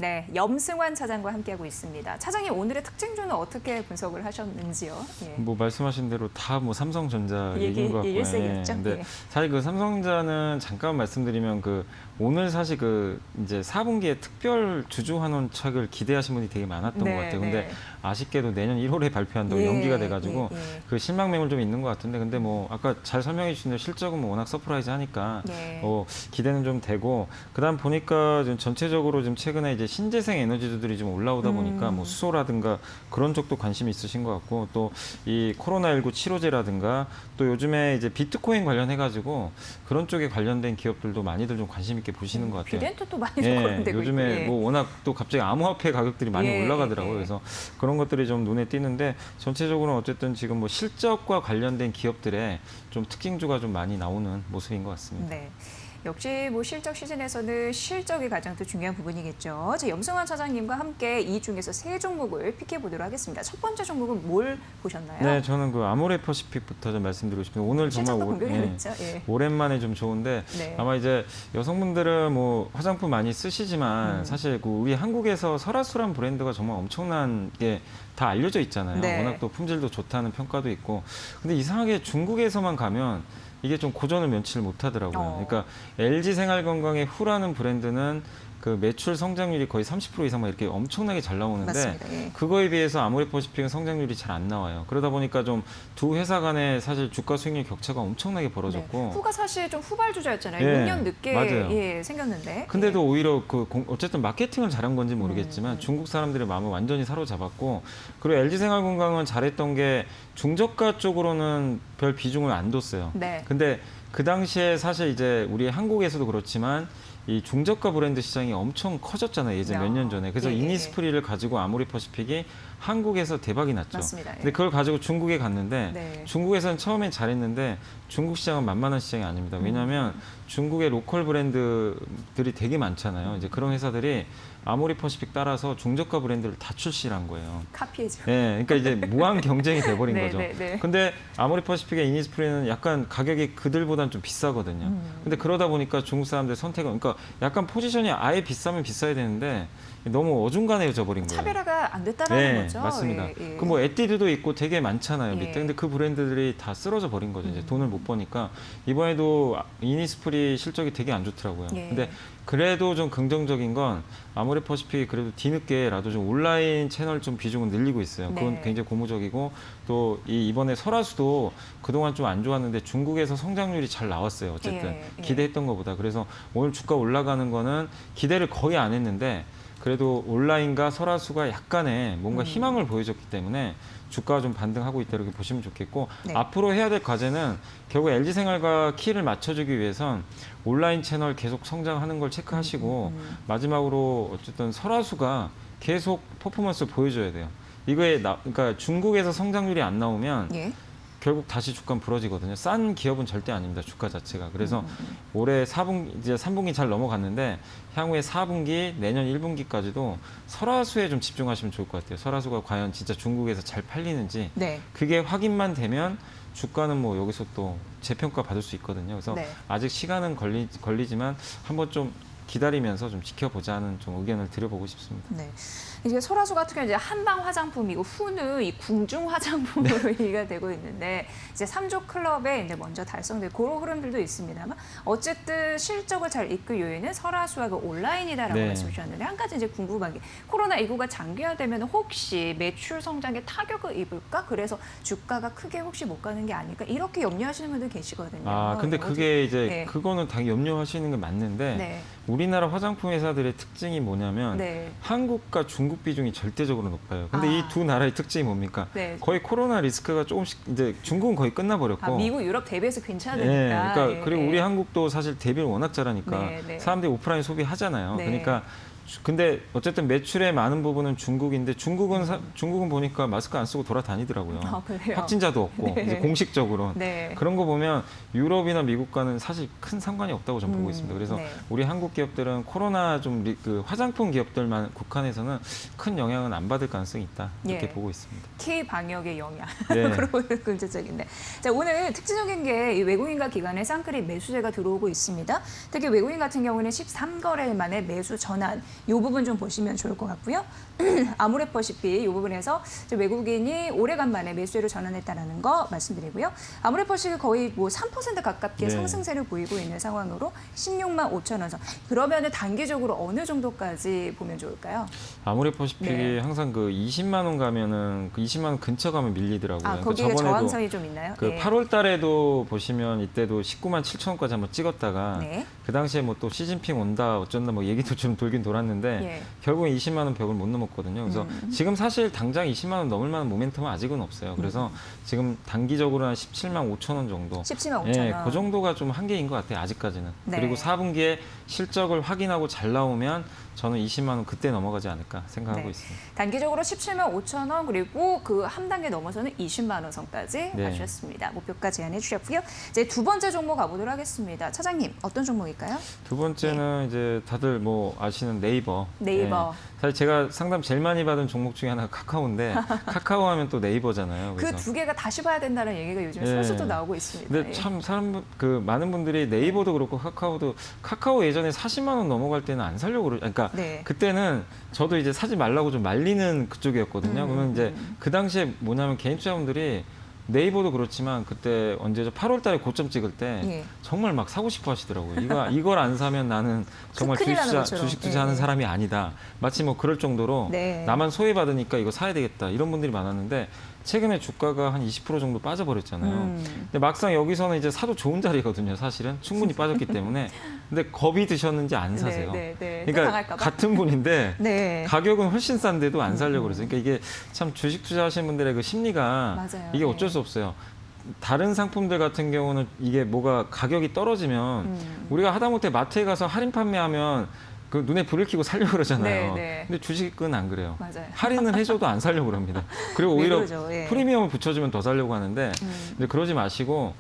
네, 염승환 차장과 함께하고 있습니다. 차장님 오늘의 특징주는 어떻게 분석을 하셨는지요? 예. 뭐 말씀하신 대로 다 뭐 삼성전자 얘기인 것 같고요. 일색이었죠. 근데 예. 사실 그 삼성전자는 잠깐 말씀드리면 그 오늘 사실 그 이제 4분기에 특별 주주 환원책을 기대하신 분이 되게 많았던 네, 것 같아요. 근데 네. 아쉽게도 내년 1월에 발표한다고 예, 연기가 돼가지고 예. 그 실망 매물 좀 있는 것 같은데 근데 뭐 아까 잘 설명해 주신 대로 실적은 뭐 워낙 서프라이즈 하니까 예. 기대는 좀 되고 그다음 보니까 좀 전체적으로 좀 최근에 이제 신재생 에너지주들이 좀 올라오다 보니까 뭐 수소라든가 그런 쪽도 관심이 있으신 것 같고 또 이 코로나19 치료제라든가 또 요즘에 이제 비트코인 관련해가지고 그런 쪽에 관련된 기업들도 많이들 좀 관심 있게 보시는 것 같아요. 비덴토 또 많이 예, 거론되고 요즘에 있고. 예. 뭐 워낙 또 갑자기 암호화폐 가격들이 많이 예, 올라가더라고요. 예. 그래서 그런 것들이 좀 눈에 띄는데 전체적으로는 어쨌든 지금 뭐 실적과 관련된 기업들의 좀 특징주가 좀 많이 나오는 모습인 것 같습니다. 네. 역시 뭐 실적 시즌에서는 실적이 가장 또 중요한 부분이겠죠. 자, 염승환 차장님과 함께 이 중에서 세 종목을 픽해 보도록 하겠습니다. 첫 번째 종목은 뭘 보셨나요? 네, 저는 그 아모레퍼시픽부터 좀 말씀드리고 싶습니다. 오늘 정말 실적도 공개했죠. 예. 오랜만에 좀 좋은데 네. 아마 이제 여성분들은 뭐 화장품 많이 쓰시지만 사실 그 우리 한국에서 설화수란 브랜드가 정말 엄청난 게 다 알려져 있잖아요. 네. 워낙 또 품질도 좋다는 평가도 있고. 근데 이상하게 중국에서만 가면 이게 좀 고전을 면치를 못하더라고요. 그러니까 LG생활건강의 후라는 브랜드는 그 매출 성장률이 거의 30% 이상 막 이렇게 엄청나게 잘 나오는데 맞습니다. 예. 그거에 비해서 아모레퍼시픽은 성장률이 잘 안 나와요. 그러다 보니까 좀 두 회사 간에 사실 주가 수익률 격차가 엄청나게 벌어졌고 네. 후가 사실 좀 후발주자였잖아요. 예, 6년 늦게 맞아요. 예, 생겼는데. 근데도 오히려 어쨌든 마케팅을 잘한 건지 모르겠지만 중국 사람들의 마음을 완전히 사로잡았고 그리고 LG생활건강은 잘했던 게 중저가 쪽으로는 별 비중을 안 뒀어요. 네. 근데 그 당시에 사실 이제 우리 한국에서도 그렇지만 이 중저가 브랜드 시장이 엄청 커졌잖아요. 예전 몇 년 전에. 그래서 예, 예, 이니스프리를 가지고 아모레퍼시픽이 한국에서 대박이 났죠. 맞습니다. 예. 근데 그걸 가지고 중국에 갔는데 네. 중국에서는 처음엔 잘했는데 중국 시장은 만만한 시장이 아닙니다. 왜냐하면 중국의 로컬 브랜드들이 되게 많잖아요. 이제 그런 회사들이 아모레퍼시픽 따라서 중저가 브랜드를 다 출시를 한 거예요. 카피해줘. 네, 그러니까 이제 무한 경쟁이 돼버린 네, 거죠. 네, 네. 근데 아모레퍼시픽의 이니스프리는 약간 가격이 그들보다는 좀 비싸거든요. 근데 그러다 보니까 중국 사람들 선택은 그러니까 약간 포지션이 아예 비싸면 비싸야 되는데 너무 어중간해져 버린 거예요. 차별화가 안 됐다라는 네, 거죠. 맞습니다. 예, 예. 그 뭐 에뛰드도 있고 되게 많잖아요, 예. 밑에. 근데 그 브랜드들이 다 쓰러져 버린 거죠. 이제 돈을 못 버니까 이번에도 이니스프리 실적이 되게 안 좋더라고요. 예. 근데 그래도 좀 긍정적인 건 아모레퍼시픽이 그래도 뒤늦게라도 좀 온라인 채널 좀 비중을 늘리고 있어요. 그건 네. 굉장히 고무적이고 또 이번에 설화수도 그동안 좀 안 좋았는데 중국에서 성장률이 잘 나왔어요. 어쨌든 예, 예. 기대했던 것보다. 그래서 오늘 주가 올라가는 거는 기대를 거의 안 했는데 그래도 온라인과 설화수가 약간의 뭔가 희망을 보여줬기 때문에 주가가 좀 반등하고 있다 이렇게 보시면 좋겠고 네. 앞으로 해야 될 과제는 결국 LG생활과 키를 맞춰주기 위해선 온라인 채널 계속 성장하는 걸 체크하시고 마지막으로 어쨌든 설화수가 계속 퍼포먼스를 보여줘야 돼요. 그러니까 중국에서 성장률이 안 나오면 예. 결국 다시 주가는 부러지거든요. 싼 기업은 절대 아닙니다. 주가 자체가. 그래서 올해 4분기, 이제 3분기 잘 넘어갔는데 향후에 4분기, 내년 1분기까지도 설화수에 좀 집중하시면 좋을 것 같아요. 설화수가 과연 진짜 중국에서 잘 팔리는지 네. 그게 확인만 되면 주가는 뭐 여기서 또 재평가 받을 수 있거든요. 그래서 네. 아직 시간은 걸리지만 한번 좀 기다리면서 좀 지켜보자는 좀 의견을 드려보고 싶습니다. 네. 이제 설화수 같은 경우는 이제 한방 화장품이고 후는 이 궁중 화장품으로 얘기가 되고 있는데 이제 3조 클럽에 이제 먼저 달성될 그런 흐름들도 있습니다만 어쨌든 실적을 잘 이끌 요인은 설화수와 그 온라인이다라고 네. 말씀 주셨는데 한 가지 이제 궁금한 게 코로나19가 장기화되면 혹시 매출 성장에 타격을 입을까? 그래서 주가가 크게 혹시 못 가는 게 아닐까? 이렇게 염려하시는 분들 계시거든요. 아, 근데 어디- 그게 이제 네. 그거는 당연히 염려하시는 게 맞는데 네. 우리나라 화장품 회사들의 특징이 뭐냐면 네. 한국과 중국 비중이 절대적으로 높아요. 근데 아. 이 두 나라의 특징이 뭡니까? 네. 거의 코로나 리스크가 조금씩 이제 중국은 거의 끝나버렸고. 아, 미국, 유럽 대비해서 괜찮으니까. 예, 그러니까 예, 그리고 예. 우리 한국도 사실 대비를 워낙 잘하니까 네, 네. 사람들이 오프라인 소비하잖아요. 네. 그러니까 근데 어쨌든 매출의 많은 부분은 중국인데 중국은 보니까 마스크 안 쓰고 돌아다니더라고요. 아, 그래요? 확진자도 없고 네. 이제 공식적으로 네. 그런 거 보면 유럽이나 미국과는 사실 큰 상관이 없다고 저는 보고 있습니다. 그래서 네. 우리 한국 기업들은 코로나 그 화장품 기업들만 국한해서는 큰 영향은 안 받을 가능성이 있다 이렇게 예. 보고 있습니다. K 방역의 영향 네. 그런 긍정적인데 자 오늘 특징적인 게 이 외국인과 기관의 쌍끌이 매수세가 들어오고 있습니다. 특히 외국인 같은 경우는 13거래일 만에 매수 전환 이 부분 좀 보시면 좋을 것 같고요. 아모레퍼시픽 이 부분에서 이제 외국인이 오래간만에 매수세로 전환했다는 거 말씀드리고요. 아모레퍼시픽이 거의 뭐 3% 가깝게 네. 상승세를 보이고 있는 상황으로 16만 5천 원 선. 그러면은 단기적으로 어느 정도까지 보면 좋을까요? 아모레퍼시픽이 네. 항상 그 20만 원 가면은 그 20만 원 근처 가면 밀리더라고요. 아, 그러니까 거기에 저항선이 좀 있나요? 그 8월 달에도 보시면 이때도 19만 7천 원까지 한번 찍었다가 네. 그 당시에 뭐 또 시진핑 온다 어쩐다 뭐 얘기도 좀 돌긴 돌았는데 예. 결국엔 20만 원 벽을 못 넘었거든요. 그래서 지금 사실 당장 20만 원 넘을 만한 모멘텀은 아직은 없어요. 그래서 지금 단기적으로 한 17만 5천 원 정도. 17만 5천 예, 원. 그 정도가 좀 한계인 것 같아요. 아직까지는. 네. 그리고 4분기에 실적을 확인하고 잘 나오면 저는 20만 원 그때 넘어가지 않을까 생각하고 네. 있습니다. 단기적으로 17만 5천 원 그리고 그 한 단계 넘어서는 20만 원 선까지 네. 가주셨습니다. 목표가 제안해 주셨고요. 이제 두 번째 종목 가보도록 하겠습니다. 차장님 어떤 종목일까요? 두 번째는 이제 다들 뭐 아시는 네이버. 네이버. 예. 사실 제가 상담 제일 많이 받은 종목 중에 하나가 카카오인데 카카오 하면 또 네이버잖아요. 그 두 개가 다시 봐야 된다는 얘기가 요즘에 예. 솔솔도 나오고 있습니다. 근데 예. 참 많은 분들이 네이버도 그렇고 카카오도 카카오 예전에 40만 원 넘어갈 때는 안 살려고 그러니까 네. 그때는 저도 이제 사지 말라고 좀 말리는 그쪽이었거든요. 그러면 이제 그 당시에 뭐냐면 개인 투자분들이 네이버도 그렇지만 그때 언제죠? 8월 달에 고점 찍을 때 예. 정말 막 사고 싶어 하시더라고요. 이걸 안 사면 나는 정말 큰일 나는 것처럼. 주식 투자하는 예. 사람이 아니다. 마치 뭐 그럴 정도로 네. 나만 소외받으니까 이거 사야 되겠다. 이런 분들이 많았는데 최근에 주가가 한 20% 정도 빠져버렸잖아요. 근데 막상 여기서는 이제 사도 좋은 자리거든요. 사실은 충분히 빠졌기 때문에. 근데 겁이 드셨는지 안 사세요. 네, 네, 네. 또 그러니까 당할까 봐? 같은 분인데 네. 가격은 훨씬 싼데도 안 살려고 그래서 그러니까 이게 참 주식 투자하시는 분들의 그 심리가 맞아요. 이게 어쩔 네. 수 없어요. 다른 상품들 같은 경우는 이게 뭐가 가격이 떨어지면 우리가 하다못해 마트에 가서 할인 판매하면 그 눈에 불을 켜고 살려고 그러잖아요. 네, 네. 근데 주식은 안 그래요. 맞아요. 할인을 해줘도 안 살려고 그럽니다. 그리고 왜 오히려 그러죠? 예. 프리미엄을 붙여주면 더 살려고 하는데 근데 그러지 마시고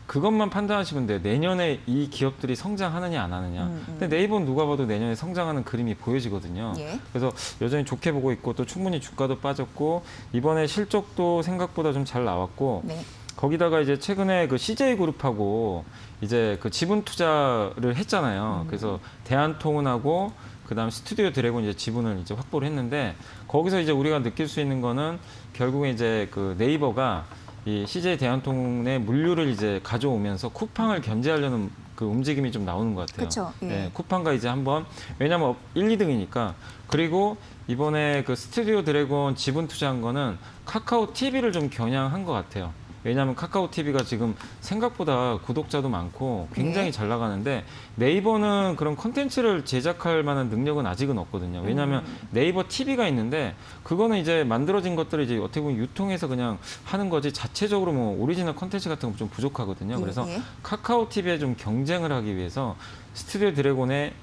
그것만 판단하시면 돼요. 내년에 이 기업들이 성장하느냐 안 하느냐. 근데 네이버는 누가 봐도 내년에 성장하는 그림이 보여지거든요. 예. 그래서 여전히 좋게 보고 있고 또 충분히 주가도 빠졌고 이번에 실적도 생각보다 좀 잘 나왔고 네. 거기다가 이제 최근에 그 CJ 그룹하고 이제 그 지분 투자를 했잖아요. 그래서 대한통운하고 그다음 스튜디오 드래곤 이제 지분을 이제 확보를 했는데 거기서 이제 우리가 느낄 수 있는 거는 결국에 이제 그 네이버가 이 CJ 대한통운의 물류를 이제 가져오면서 쿠팡을 견제하려는 그 움직임이 좀 나오는 것 같아요. 그쵸, 예. 네, 쿠팡과 이제 한번 왜냐하면 1, 2등이니까 그리고 이번에 그 스튜디오 드래곤 지분 투자한 거는 카카오 TV를 좀 겨냥한 것 같아요. 왜냐하면 카카오 TV가 지금 생각보다 구독자도 많고 굉장히 네. 잘 나가는데 네이버는 그런 콘텐츠를 제작할 만한 능력은 아직은 없거든요. 왜냐하면 네이버 TV가 있는데 그거는 이제 만들어진 것들을 이제 어떻게 보면 유통해서 그냥 하는 거지 자체적으로 뭐 오리지널 콘텐츠 같은 거 좀 부족하거든요. 그래서 예. 카카오 TV에 좀 경쟁을 하기 위해서 스튜디오 드래곤의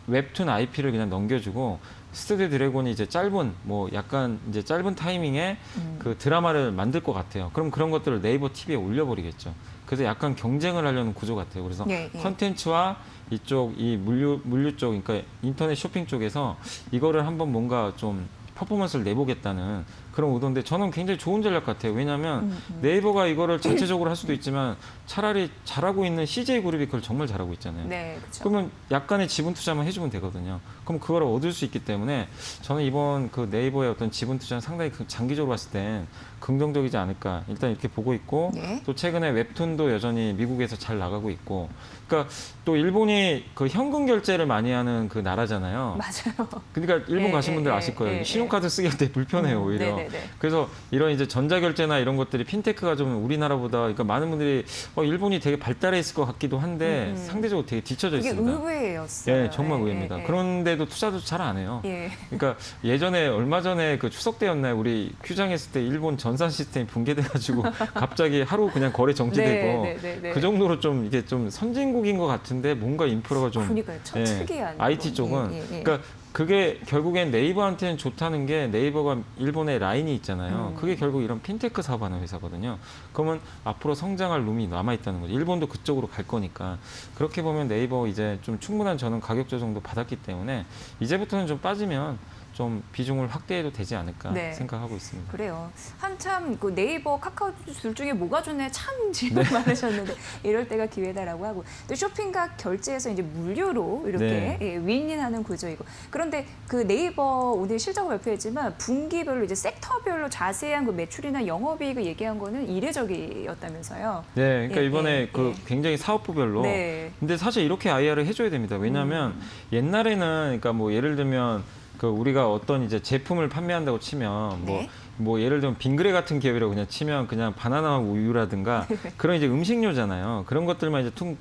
웹툰 IP를 그냥 넘겨주고 스튜디오 드래곤이 이제 짧은 뭐 약간 이제 짧은 타이밍에 그 드라마를 만들 것 같아요. 그럼 그런 것들을 네이버 TV에 올려버리겠죠. 그래서 약간 경쟁을 하려는 구조 같아요. 그래서 예, 예. 컨텐츠와 이쪽 이 물류 쪽, 그러니까 인터넷 쇼핑 쪽에서 이거를 한번 뭔가 좀 퍼포먼스를 내보겠다는 그런 의도인데 저는 굉장히 좋은 전략 같아요. 왜냐하면 네이버가 이거를 자체적으로 할 수도 있지만 차라리 잘하고 있는 CJ 그룹이 그걸 정말 잘하고 있잖아요. 네, 그렇죠. 그러면 약간의 지분 투자만 해주면 되거든요. 그럼 그걸 얻을 수 있기 때문에 저는 이번 그 네이버의 어떤 지분 투자는 상당히 장기적으로 봤을 땐 긍정적이지 않을까. 일단 이렇게 보고 있고 예. 또 최근에 웹툰도 여전히 미국에서 잘 나가고 있고. 그러니까 또 일본이 그 현금 결제를 많이 하는 그 나라잖아요. 맞아요. 그러니까 일본 예, 가신 분들 예, 아실 거예요. 예, 신용카드 쓰기 할 때 불편해요, 오히려. 네네네. 그래서 이런 이제 전자결제나 이런 것들이 핀테크가 좀 우리나라보다 그러니까 많은 분들이 일본이 되게 발달해 있을 것 같기도 한데 상대적으로 되게 뒤쳐져 그게 있습니다. 의외였어요. 예, 정말 예, 의외입니다. 예, 예. 그런데도 투자도 잘 안 해요. 예. 그러니까 예전에 얼마 전에 그 추석 때였나요? 우리 큐장했을 때 일본 전산 시스템이 붕괴돼가지고 갑자기 하루 그냥 거래 정지되고 네, 네, 네, 네. 그 정도로 좀 이게 좀 선진국인 것 같은데 뭔가 인프라가 좀 그러니까요. 참 특이한 IT 거. 쪽은 예, 예, 예. 그러니까 그게 결국엔 네이버한테는 좋다는 게 네이버가 일본에 라인이 있잖아요. 그게 결국 이런 핀테크 사업하는 회사거든요. 그러면 앞으로 성장할 룸이 남아 있다는 거죠. 일본도 그쪽으로 갈 거니까 그렇게 보면 네이버 이제 좀 충분한 저는 가격 조정도 받았기 때문에 이제부터는 좀 빠지면 좀 비중을 확대해도 되지 않을까 네. 생각하고 있습니다. 그래요. 한참 그 네이버, 카카오 둘 중에 뭐가 좋네 참 질문 많으셨는데 이럴 때가 기회다라고 하고 또 쇼핑과 결제에서 이제 물류로 이렇게 네. 예, 윈윈하는 구조이고 그런데 그 네이버 오늘 실적을 발표했지만 분기별로 이제 섹터별로 자세한 그 매출이나 영업이익을 얘기한 거는 이례적이었다면서요. 네, 그러니까 예, 이번에 예, 그 예. 굉장히 사업부별로. 네. 근데 사실 이렇게 IR을 해줘야 됩니다. 왜냐하면 옛날에는 그러니까 뭐 예를 들면 그 우리가 어떤 이제 제품을 판매한다고 치면 네. 뭐 예를 들면 빙그레 같은 기업이라고 그냥 치면 그냥 바나나 우유라든가 그런 이제 음식료잖아요. 그런 것들만 이제 퉁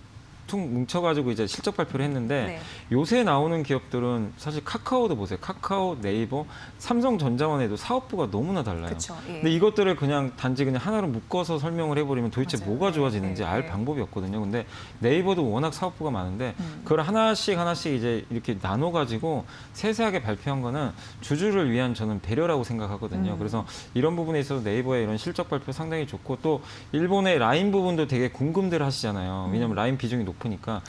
뭉쳐가지고 이제 실적 발표를 했는데 네. 요새 나오는 기업들은 사실 카카오도 보세요. 카카오, 네이버, 삼성전자만 해도 사업부가 너무나 달라요. 그렇죠. 예. 근데 이것들을 그냥 단지 그냥 하나로 묶어서 설명을 해버리면 도대체 맞아요. 뭐가 좋아지는지 네, 알 네. 방법이 없거든요. 근데 네이버도 워낙 사업부가 많은데 그걸 하나씩 이제 이렇게 나눠가지고 세세하게 발표한 거는 주주를 위한 저는 배려라고 생각하거든요. 그래서 이런 부분에 있어서 네이버의 이런 실적 발표 상당히 좋고 또 일본의 라인 부분도 되게 궁금들 하시잖아요. 왜냐하면 라인 비중이 높으니까.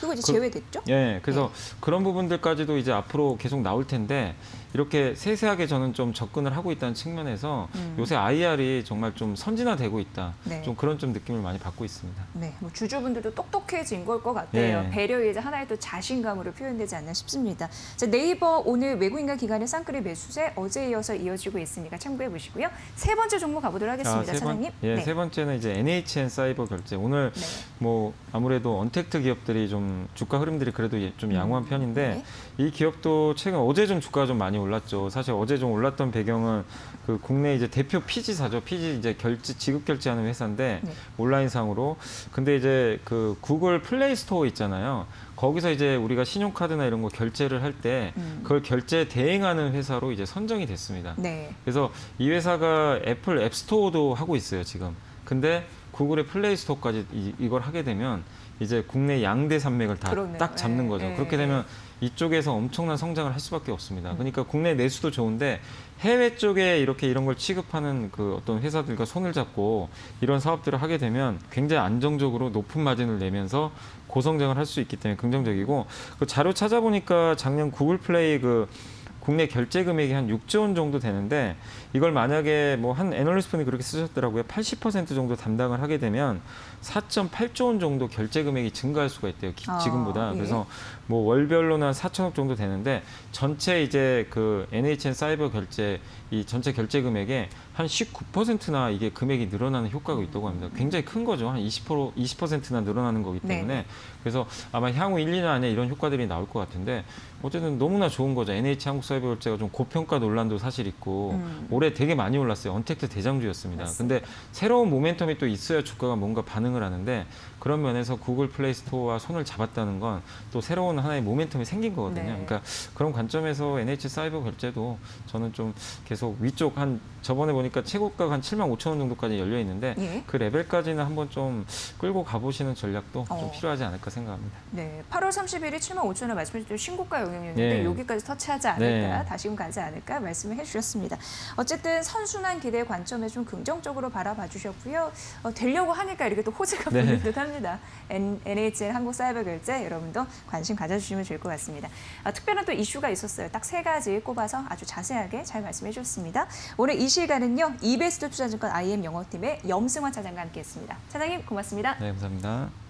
그거 이제 제외됐죠? 예, 그래서 그런 부분들까지도 이제 앞으로 계속 나올 텐데 이렇게 세세하게 저는 좀 접근을 하고 있다는 측면에서 요새 IR이 정말 좀 선진화되고 있다. 네. 좀 그런 좀 느낌을 많이 받고 있습니다. 네, 뭐 주주분들도 똑똑해진 걸 것 같아요. 네. 배려의 이제 하나의 또 자신감으로 표현되지 않나 싶습니다. 자, 네이버 오늘 외국인과 기관의 쌍끌이 매수세 어제에 이어서 이어지고 있으니까 참고해 보시고요. 세 번째 종목 가보도록 하겠습니다, 차장님. 예, 네. 세 번째는 이제 NHN 사이버 결제. 오늘 네. 뭐 아무래도 언택트 기업들이 좀 주가 흐름들이 그래도 좀 양호한 편인데 이 기업도 최근 어제 좀 주가가 좀 많이 올랐죠. 사실 어제 좀 올랐던 배경은 그 국내 이제 대표 피지사죠. 피지 이제 지급 결제하는 회사인데 네. 온라인상으로. 근데 이제 그 구글 플레이 스토어 있잖아요. 거기서 이제 우리가 신용카드나 이런 거 결제를 할 때 그걸 결제 대행하는 회사로 이제 선정이 됐습니다. 네. 그래서 이 회사가 애플 앱스토어도 하고 있어요, 지금. 근데 구글의 플레이 스토어까지 이걸 하게 되면 이제 국내 양대 산맥을 다 그러네요. 딱 잡는 예, 거죠. 예, 그렇게 되면 이쪽에서 엄청난 성장을 할 수밖에 없습니다. 그러니까 국내 내수도 좋은데 해외 쪽에 이렇게 이런 걸 취급하는 그 어떤 회사들과 손을 잡고 이런 사업들을 하게 되면 굉장히 안정적으로 높은 마진을 내면서 고성장을 할 수 있기 때문에 긍정적이고 그 자료 찾아보니까 작년 구글 플레이 그 국내 결제 금액이 한 6조 원 정도 되는데 이걸 만약에 뭐 한 애널리스트 분이 그렇게 쓰셨더라고요. 80% 정도 담당을 하게 되면 4.8조 원 정도 결제 금액이 증가할 수가 있대요. 지금보다. 예. 그래서 뭐 월별로는 한 4천억 정도 되는데 전체 이제 그 NHN 사이버 결제 이 전체 결제 금액의 한 19%나 이게 금액이 늘어나는 효과가 있다고 합니다. 굉장히 큰 거죠. 한 20%나 늘어나는 거기 때문에. 네. 그래서 아마 향후 1, 2년 안에 이런 효과들이 나올 것 같은데 어쨌든 너무나 좋은 거죠. NH 한국 사이버 결제가 좀 고평가 논란도 사실 있고 올해 되게 많이 올랐어요. 언택트 대장주였습니다. 맞습니다. 근데 새로운 모멘텀이 또 있어야 주가가 뭔가 반응을 하는데 그런 면에서 구글 플레이 스토어와 손을 잡았다는 건 또 새로운 하나의 모멘텀이 생긴 거거든요. 네. 그러니까 그런 관점에서 NH 사이버 결제도 저는 좀 계속 위쪽 한 저번에 보니까 최고가가 한 7만 5천 원 정도까지 열려 있는데 예. 그 레벨까지는 한번 좀 끌고 가보시는 전략도 좀 어. 필요하지 않을까 생각합니다. 네, 8월 30일이 7만 5천 원 말씀해주신 신고가 영역이었는데 네. 여기까지 터치하지 않을까, 네. 다시금 가지 않을까 말씀을 해주셨습니다. 어쨌든 선순환 기대 관점에 좀 긍정적으로 바라봐 주셨고요. 되려고 하니까 이렇게 또 호재가 네. 보이는 듯합니다. NHN 한국 사이버 결제 여러분도 관심 가져주시면 좋을 것 같습니다. 특별한 또 이슈가 있었어요. 딱 세 가지 꼽아서 아주 자세하게 잘 말씀해 주셨습니다. 오늘 이 시간은요, 이베스트 투자증권 IM 영어팀의 염승환 차장과 함께했습니다. 차장님 고맙습니다. 네, 감사합니다.